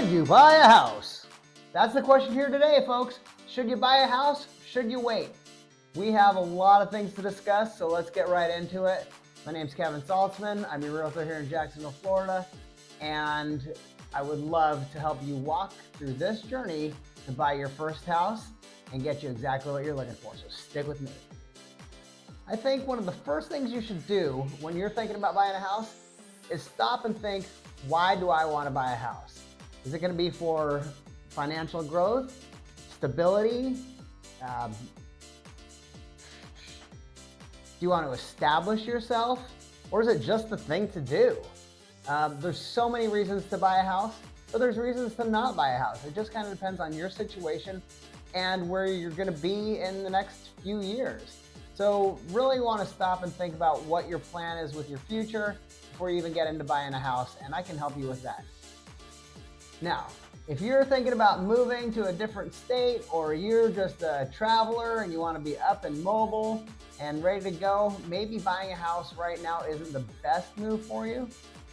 Should you buy a house? That's the question here today, folks. Should you buy a house? Should you wait? We have a lot of things to discuss, so let's get right into it. My name's Kevin Saltzman. I'm your realtor here in Jacksonville, Florida, and I would love to help you walk through this journey to buy your first house and get you exactly what you're looking for, so stick with me. I think one of the first things you should do when you're thinking about buying a house is stop and think, why do I want to buy a house? Is it going to be for financial growth, stability? Do you want to establish yourself? Or is it just the thing to do? There's so many reasons to buy a house, but there's reasons to not buy a house. It just kind of depends on your situation and where you're going to be in the next few years. So really want to stop and think about what your plan is with your future before you even get into buying a house, and I can help you with that. Now, if you're thinking about moving to a different state, or you're just a traveler and you want to be up and mobile and ready to go, maybe buying a house right now isn't the best move for you.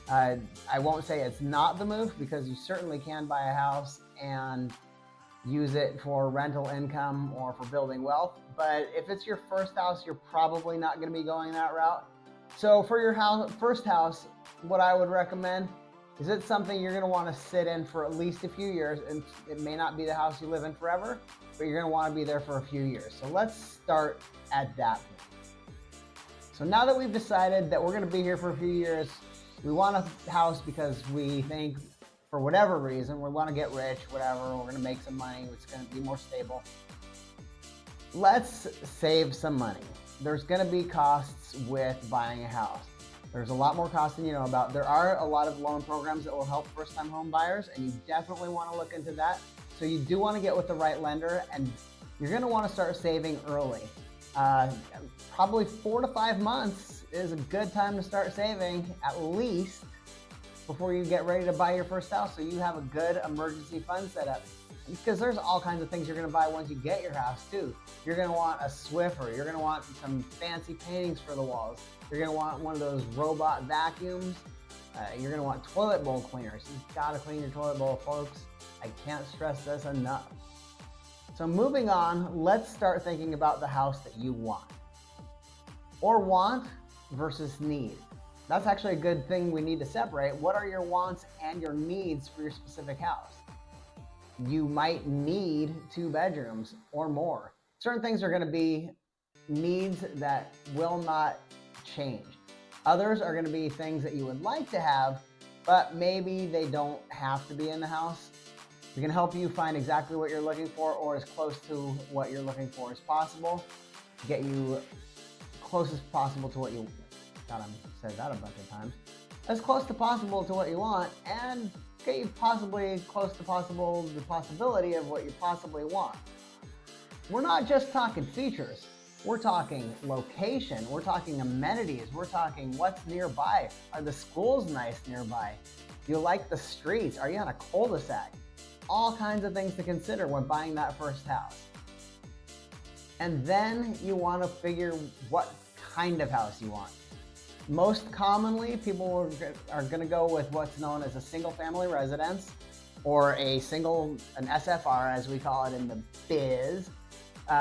I won't say it's not the move, because you certainly can buy a house and use it for rental income or for building wealth. But if it's your first house, you're probably not going to be going that route. So for your first house, what I would recommend is it's something you're going to want to sit in for at least a few years. And it may not be the house you live in forever, but you're going to want to be there for a few years. So let's start at that point. So now that we've decided that we're going to be here for a few years, we want a house because we think, for whatever reason, we want to get rich, whatever, we're going to make some money, it's going to be more stable. Let's save some money. There's going to be costs with buying a house. There's a lot more costs than you know about. There are a lot of loan programs that will help first-time home buyers, and you definitely want to look into that. So you do want to get with the right lender, and you're going to want to start saving early. Probably 4 to 5 months is a good time to start saving, at least, before you get ready to buy your first house, so you have a good emergency fund set up. Because there's all kinds of things you're going to buy once you get your house too. You're going to want a Swiffer. You're going to want some fancy paintings for the walls. You're going to want one of those robot vacuums. You're going to want toilet bowl cleaners. You've got to clean your toilet bowl, folks. I can't stress this enough. So moving on, let's start thinking about the house that you want. Or want versus need. That's actually a good thing we need to separate. What are your wants and your needs for your specific house? You might need 2 bedrooms or more. Certain things are going to be needs that will not change. Others are going to be things that you would like to have, but maybe they don't have to be in the house. We can help you find exactly what you're looking for, or as close to what you're looking for as possible. Get you close as possible to what you want. God, I've said that a bunch of times. As close to possible to what you want, and get you possibly close to the possibility of what you possibly want. We're not just talking features. We're talking location. We're talking amenities. We're talking what's nearby. Are the schools nice nearby? Do you like the streets? Are you on a cul-de-sac? All kinds of things to consider when buying that first house. And then you want to figure what kind of house you want. Most commonly, people are going to go with what's known as a single-family residence, or an SFR, as we call it in the biz.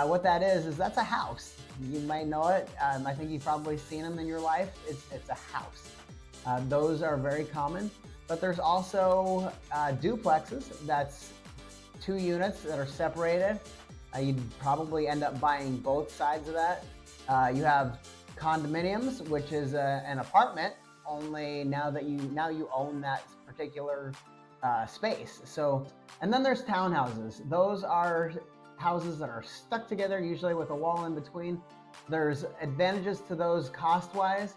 What that is that's a house. You might know it. I think you've probably seen them in your life. It's a house. Those are very common, but there's also duplexes. That's 2 units that are separated. You'd probably end up buying both sides of that. You have condominiums, which is an apartment, only now you own that particular space. So, and then there's townhouses. Those are houses that are stuck together, usually with a wall in between. There's advantages to those cost-wise,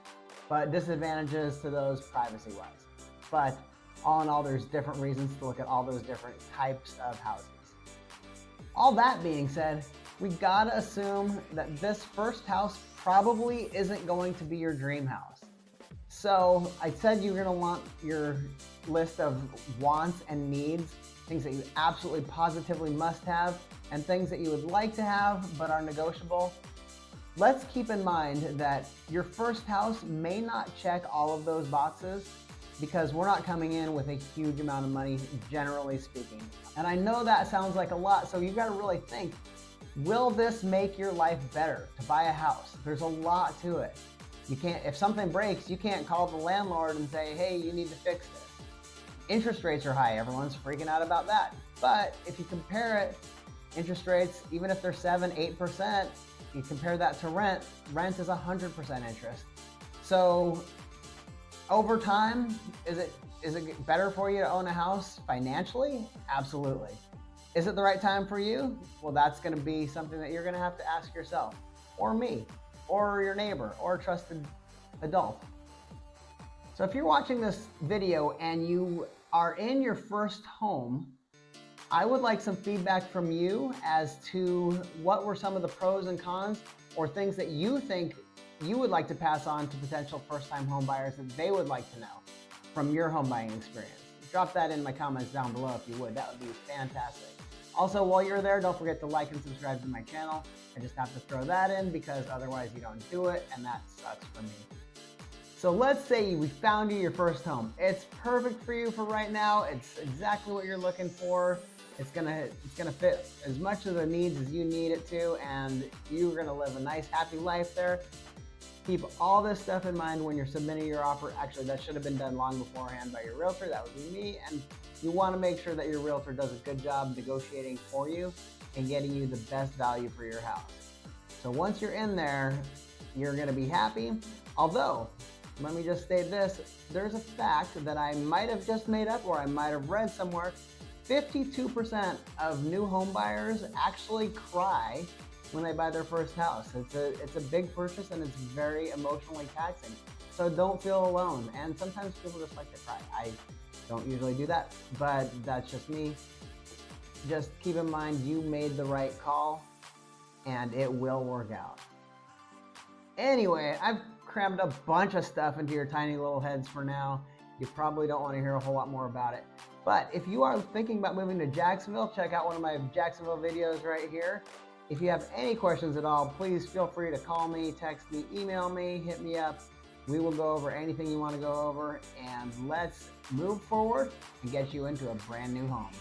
but disadvantages to those privacy-wise. But all in all, there's different reasons to look at all those different types of houses. All that being said, we gotta assume that this first house probably isn't going to be your dream house. So I said you're gonna want your list of wants and needs, things that you absolutely positively must have, and things that you would like to have but are negotiable. Let's keep in mind that your first house may not check all of those boxes, because we're not coming in with a huge amount of money, generally speaking. And I know that sounds like a lot, so you got to really think, will this make your life better to buy a house? There's a lot to it. You can't, if something breaks, you can't call the landlord and say, hey, you need to fix this. Interest rates are high, everyone's freaking out about that. But if you compare it, interest rates, even if they're 7-8%, you compare that to rent, rent is 100% interest. So over time, is it better for you to own a house financially? Absolutely. Is it the right time for you? Well, that's gonna be something that you're gonna have to ask yourself, or me, or your neighbor, or a trusted adult. So if you're watching this video and you are in your first home, I would like some feedback from you as to what were some of the pros and cons, or things that you think you would like to pass on to potential first-time home buyers that they would like to know from your home buying experience. Drop that in my comments down below if you would. That would be fantastic. Also, while you're there, don't forget to like and subscribe to my channel. I just have to throw that in because otherwise you don't do it, and that sucks for me. So let's say we found you your first home. It's perfect for you for right now. It's exactly what you're looking for. It's gonna fit as much of the needs as you need it to, and you're gonna live a nice, happy life there. Keep all this stuff in mind when you're submitting your offer. Actually, that should have been done long beforehand by your realtor. That would be me. And you want to make sure that your realtor does a good job negotiating for you and getting you the best value for your house. So once you're in there, you're going to be happy. Although, let me just state this, there's a fact that I might have just made up, or I might have read somewhere. 52% of new home buyers actually cry when they buy their first house. It's a big purchase, and it's very emotionally taxing. So don't feel alone. And sometimes people just like to cry. I don't usually do that, but that's just me. Just keep in mind, you made the right call, and it will work out. Anyway, I've crammed a bunch of stuff into your tiny little heads for now. You probably don't want to hear a whole lot more about it. But if you are thinking about moving to Jacksonville, check out one of my Jacksonville videos right here. If you have any questions at all, please feel free to call me, text me, email me, hit me up. We will go over anything you want to go over, and let's move forward and get you into a brand new home.